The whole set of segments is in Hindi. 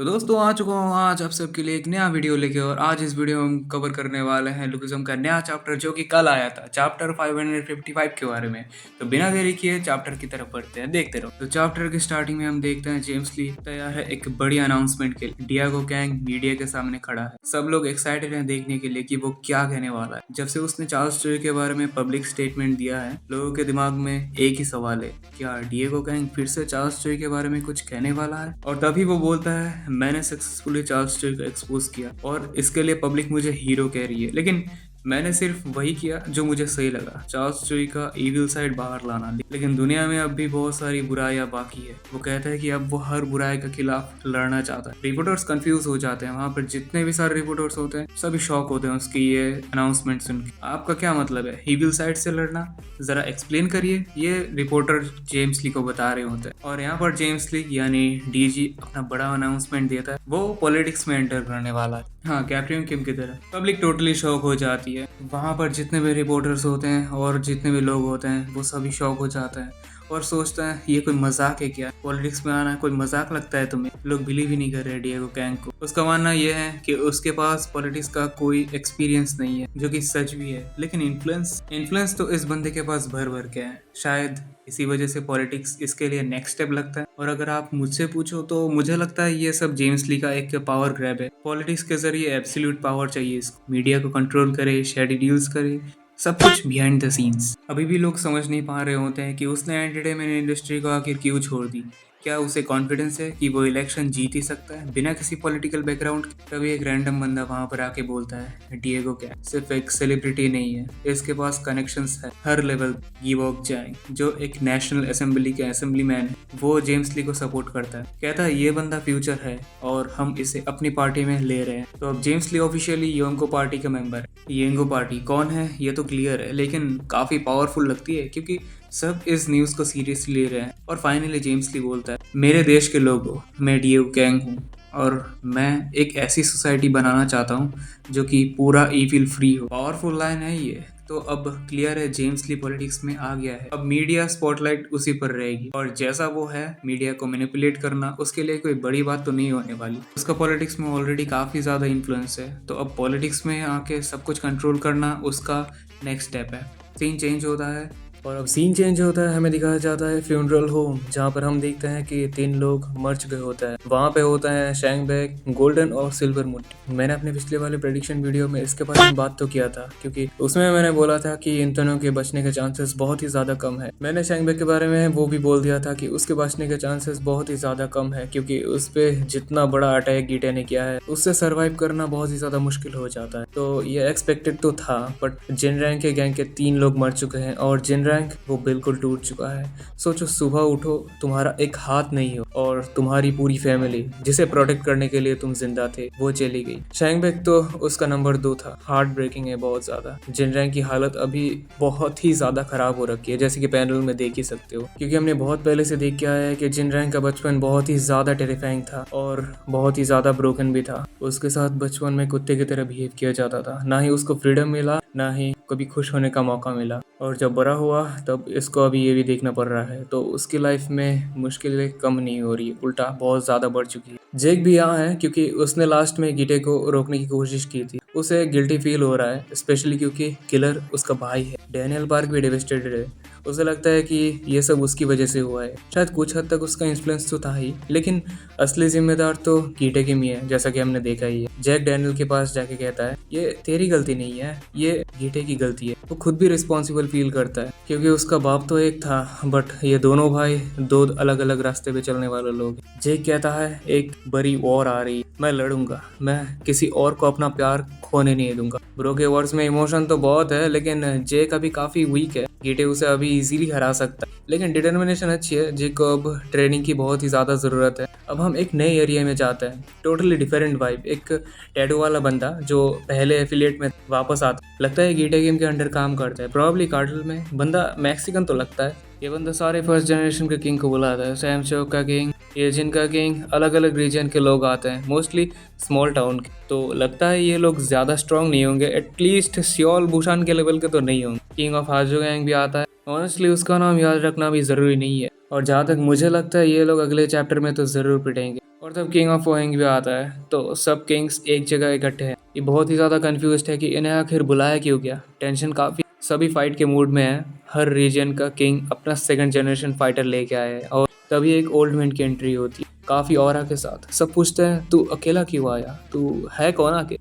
तो दोस्तों आ चुका हूँ आज आप सबके लिए एक नया वीडियो लेके। और आज इस वीडियो में हम कवर करने वाले हैं लुकिज्म का नया चैप्टर जो कि कल आया था, चैप्टर 555 के बारे में। तो बिना देरी किए चैप्टर की तरफ बढ़ते हैं, देखते रहो। तो चैप्टर की स्टार्टिंग में हम देखते हैं जेम्स ली तैयार है एक बड़ी अनाउंसमेंट के लिए। डियागो कैंग मीडिया के सामने खड़ा है। सब लोग एक्साइटेड हैं देखने के लिए कि वो क्या कहने वाला है। जब से उसने चार्ल्स चोरी के बारे में पब्लिक स्टेटमेंट दिया है, लोगों के दिमाग में एक ही सवाल है, क्या डिएगो कैंग फिर से चार्ल्स चोरी के बारे में कुछ कहने वाला है। और तभी वो बोलता है, मैंने सक्सेसफुली चार्ल्स चोरी को एक्सपोज किया और इसके लिए पब्लिक मुझे हीरो कह रही है, लेकिन मैंने सिर्फ वही किया जो मुझे सही लगा, चार्ल्स चोरी का इविल साइड बाहर लाना। लेकिन दुनिया में अब भी बहुत सारी बुराइयां बाकी है। वो कहता है कि अब वो हर बुराई के खिलाफ लड़ना चाहता है। रिपोर्टर्स कंफ्यूज हो जाते हैं, वहां पर जितने भी सारे रिपोर्टर्स होते हैं सभी शॉक होते हैं उसकी ये अनाउंसमेंट सुन के। आपका क्या मतलब है इविल साइड से लड़ना, जरा एक्सप्लेन करिए, ये रिपोर्टर जेम्स ली को बता रहे होते हैं। और यहाँ पर जेम्स ली यानी डीजी अपना बड़ा अनाउंसमेंट देता है, वो पॉलिटिक्स में एंटर करने वाला है। हाँ, कैप्टन किम की तरह। पब्लिक टोटली शॉक हो जाती है। वहाँ पर जितने भी रिपोर्टर्स होते हैं और जितने भी लोग होते हैं वो सभी शॉक हो जाते हैं और सोचते हैं ये कोई मजाक है क्या, पॉलिटिक्स में आना कोई मजाक लगता है तुम्हें। लोग बिलीव ही नहीं कर रहे डिएगो कैंग को। उसका मानना यह है कि उसके पास पॉलिटिक्स का कोई एक्सपीरियंस नहीं है, जो कि सच भी है। लेकिन इन्फ्लुएंस तो इस बंदे के पास भर भर के है। शायद इसी वजह से पॉलिटिक्स इसके लिए नेक्स्ट स्टेप लगता है। और अगर आप मुझसे पूछो तो मुझे लगता है ये सब जेम्स ली का एक पावर ग्रैब है। पॉलिटिक्स के जरिए एब्सोल्यूट पावर चाहिए इसको, मीडिया को कंट्रोल करे, शेडी डील्स करे, सब कुछ बिहाइंड द सीन्स। अभी भी लोग समझ नहीं पा रहे होते हैं कि उसने एंटरटेनमेंट इंडस्ट्री को आखिर क्यों छोड़ दी। क्या उसे कॉन्फिडेंस है कि वो इलेक्शन जीत ही सकता है बिना किसी पॉलिटिकल बैकग्राउंड के। कभी एक रैंडम बंदा वहां पर आके बोलता है, डिएगो क्या सिर्फ एक सेलिब्रिटी नहीं है, इसके पास कनेक्शंस है हर लेवल। गिवॉक जाएंग जो एक नेशनल असेंबली के असेंबलीमैन है, वो जेम्स ली को सपोर्ट करता है। कहता है ये बंदा फ्यूचर है और हम इसे अपनी पार्टी में ले रहे हैं। तो अब जेम्स ली ऑफिशियली योंगो पार्टी का मेंबर है। येंगो पार्टी कौन है ये तो क्लियर है, लेकिन काफी पावरफुल लगती है क्योंकि सब इस न्यूज को सीरियसली ले रहे हैं। और फाइनली जेम्स ली बोलता है, मेरे देश के लोगों, मैं डिएगो कैंग हूँ और मैं एक ऐसी सोसाइटी बनाना चाहता हूँ जो कि पूरा ईविल फ्री हो। पावरफुल लाइन है ये। तो अब क्लियर है जेम्स ली पॉलिटिक्स में आ गया है। अब मीडिया स्पॉटलाइट उसी पर रहेगी और जैसा वो है मीडिया को मैनिपुलेट करना उसके लिए कोई बड़ी बात तो नहीं होने वाली। उसका पॉलिटिक्स में ऑलरेडी काफी ज्यादा इन्फ्लुएंस है, तो अब पॉलिटिक्स में आके सब कुछ कंट्रोल करना उसका नेक्स्ट स्टेप है। सीन चेंज होता है और अब सीन चेंज होता है, हमें दिखाया जाता है फ्यूनरल होम, जहाँ पर हम देखते हैं कि 3 लोग मर चुके होते हैं। वहाँ पे होता है शैंगबैक, गोल्डन और सिल्वर मून। मैंने अपने पिछले वाले प्रेडिक्शन वीडियो में इसके बारे में बात तो किया था, क्योंकि उसमें मैंने बोला था कि इन दोनों के बचने के चांसेस बहुत ही ज्यादा कम है। मैंने शैंगबैक के बारे में वो भी बोल दिया था कि उसके बचने के चांसेस बहुत ही ज्यादा कम है, क्योंकि उस पे जितना बड़ा अटैक गीटे ने किया है उससे सर्वाइव करना बहुत ही ज्यादा मुश्किल हो जाता है। तो ये एक्सपेक्टेड तो था, बट जिन रैंक के गैंग के 3 लोग मर चुके हैं और जिन रैंक वो बिल्कुल टूट चुका है। सोचो सुबह उठो, तुम्हारा एक हाथ नहीं हो और तुम्हारी पूरी फैमिली जिसे प्रोटेक्ट करने के लिए तुम जिंदा थे वो चली गई। शैंगबैक तो उसका नंबर 2 था। हार्ट ब्रेकिंग है बहुत ज्यादा। जिन रैंक की हालत अभी बहुत ही ज्यादा खराब हो रखी है, जैसे कि पैनल में देख ही सकते हो, क्योंकि हमने बहुत पहले से देख के आया है कि जिन रैंक का बचपन बहुत ही ज्यादा टेरिफाइंग था और बहुत ही ज्यादा ब्रोकन भी था। उसके साथ बचपन में कुत्ते की तरह बिहेव किया जाता था, ना ही उसको फ्रीडम मिला ना ही कभी खुश होने का मौका मिला। और जब बड़ा हुआ तब इसको अभी ये भी देखना पड़ रहा है, तो उसकी लाइफ में मुश्किलें कम नहीं हो रही है, उल्टा बहुत ज्यादा बढ़ चुकी है। जेक भी यहाँ है क्योंकि उसने लास्ट में गीटे को रोकने की कोशिश की थी। उसे गिल्टी फील हो रहा है, स्पेशली क्योंकि किलर उसका भाई है। डैनियल पार्क भी डेविस्टेटेड है। उसे लगता है कि ये सब उसकी वजह से हुआ है। शायद कुछ हद तक उसका इन्फ्लुएंस तो था ही, लेकिन असली जिम्मेदार तो गीटे किम ही है, जैसा कि हमने देखा ही है। जैक डैनियल के पास जाके कहता है, ये तेरी गलती नहीं है, ये गीटे की गलती है। वो खुद भी रिस्पॉन्सिबल फील करता है क्योंकि उसका बाप तो एक था, बट ये दोनों भाई 2 अलग अलग रास्ते पे चलने वाले लोग हैं। जेक कहता है, एक बड़ी वॉर आ रही, मैं लड़ूंगा, मैं किसी और को अपना प्यार खोने नहीं दूंगा। ब्रो के वर्ड्स में इमोशन तो बहुत है, लेकिन जेक अभी काफी वीक है। गीटे उसे अभी इजीली हरा सकता है, लेकिन डिटर्मिनेशन अच्छी है। जेक को अब ट्रेनिंग की बहुत ही ज्यादा जरूरत है। अब हम एक नए एरिया में जाते हैं, टोटली डिफरेंट वाइब। एक टैटू वाला बंदा जो पहले एफिलिएट में वापस आता, लगता है गीटे गेम के अंडर काम करता है, प्रॉब्ली कार्टेल में। बंदा मैक्सिकन तो लगता है। ये बंदा सारे फर्स्ट जनरेशन के किंग को बुलाता है, सैम चौक का किंग, एजिन का किंग, अलग अलग रीजन के लोग आते हैं, मोस्टली स्मॉल टाउन के। तो लगता है ये लोग ज्यादा स्ट्रांग नहीं होंगे, एटलीस्ट सियोल बुशान के लेवल के तो नहीं होंगे। किंग ऑफ हाजो गैंग भी आता है। ऑनेस्टली उसका नाम याद रखना भी जरूरी नहीं है, और जहाँ तक मुझे लगता है ये लोग अगले चैप्टर में तो ज़रूर पिटेंगे। और तब किंग ऑफ वोइंग भी आता है तो सब किंग्स एक जगह इकट्ठे हैं। ये बहुत ही ज़्यादा कंफ्यूज्ड है कि इन्हें आखिर बुलाया क्यों गया। टेंशन काफ़ी, सभी फाइट के मूड में है। हर रीजन का किंग अपना सेकंड जनरेशन फाइटर लेके आया है और तभी एक ओल्ड मैन की एंट्री होती है काफ़ी ऑरा के साथ। सब पूछते हैं तू अकेला क्यों आया, तू है कौन आके?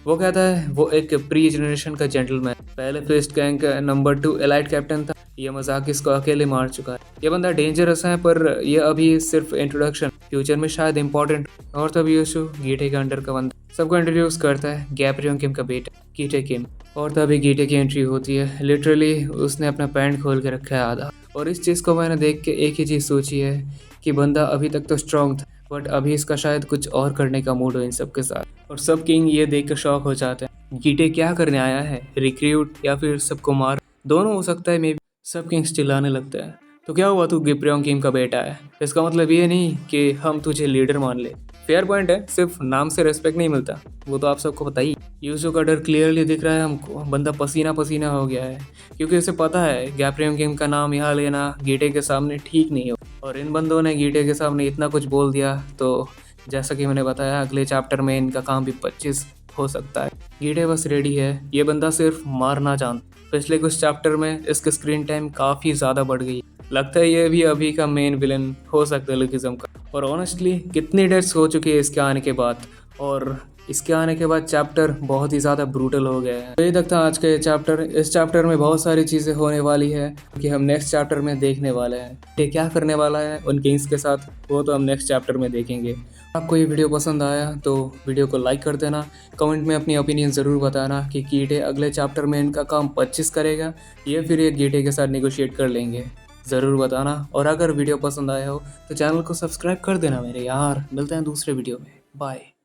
वो कहता है वो एक प्री जनरेशन का जेंटलमैन, पहले फिस्ट गैंग का नंबर 2 एलाइट कैप्टन था। ये मजाक इसको अकेले मार चुका है। ये बंदा डेंजरस है पर ये अभी सिर्फ इंट्रोडक्शन, फ्यूचर में शायद इंपॉर्टेंट। और तब यूशु गीटे के अंडर का बंदा सबको इंट्रोड्यूस करता है, गैब्रियोन किम का बेटा गीटे किम। और तभी गीटे की एंट्री होती है। लिटरली उसने अपना पैंट खोल के रखा है आधा। और इस चीज़ को मैंने देख के एक ही चीज़ सोची है कि बंदा अभी तक तो स्ट्रांग था बट अभी इसका शायद कुछ और करने का मूड हो इन सब के साथ। और सब किंग ये देख कर शॉक हो जाते हैं। गीटे क्या करने आया है, रिक्रूट या फिर सबको मार, दोनों हो सकता है मे बी। सब किंग्स चिल्लाने लगते हैं तो क्या हुआ, तू गिब्रियोन किंग का बेटा है, इसका मतलब ये नहीं कि हम तुझे लीडर मान ले। फेयर पॉइंट है, सिर्फ नाम से रेस्पेक्ट नहीं मिलता, वो तो आप सबको पता ही। यूसु का डर क्लियरली दिख रहा है हमको। बंदा पसीना पसीना हो गया है क्योंकि उसे पता है गैब्रियोन किंग का नाम यहाँ लेना गीटे के सामने ठीक नहीं हो। और इन बंदों ने गीटे के सामने इतना कुछ बोल दिया तो जैसा कि मैंने बताया अगले चैप्टर में इनका काम भी 25 हो सकता है। गीटे बस रेडी है, ये बंदा सिर्फ मारना जानता। पिछले कुछ चैप्टर में इसके स्क्रीन टाइम काफ़ी ज़्यादा बढ़ गई, लगता है ये भी अभी का मेन विलन हो सकता है लुकिज्म का। और ऑनेस्टली कितनी डेथ्स हो चुकी है इसके आने के बाद, और इसके आने के बाद चैप्टर बहुत ही ज़्यादा ब्रूटल हो गया है। तो ये तक था आज का ये चैप्टर। इस चैप्टर में बहुत सारी चीज़ें होने वाली है कि हम नेक्स्ट चैप्टर में देखने वाले हैं। ये क्या करने वाला है उन किंग्स के साथ वो तो हम नेक्स्ट चैप्टर में देखेंगे। आपको ये वीडियो पसंद आया तो वीडियो को लाइक कर देना, कमेंट में अपनी ओपिनियन ज़रूर बताना कि गीटे अगले चैप्टर में इनका काम 25 करेगा या फिर ये गीटे के साथ निगोशिएट कर लेंगे, ज़रूर बताना। और अगर वीडियो पसंद आया हो तो चैनल को सब्सक्राइब कर देना मेरे यार। मिलते हैं दूसरे वीडियो में, बाय।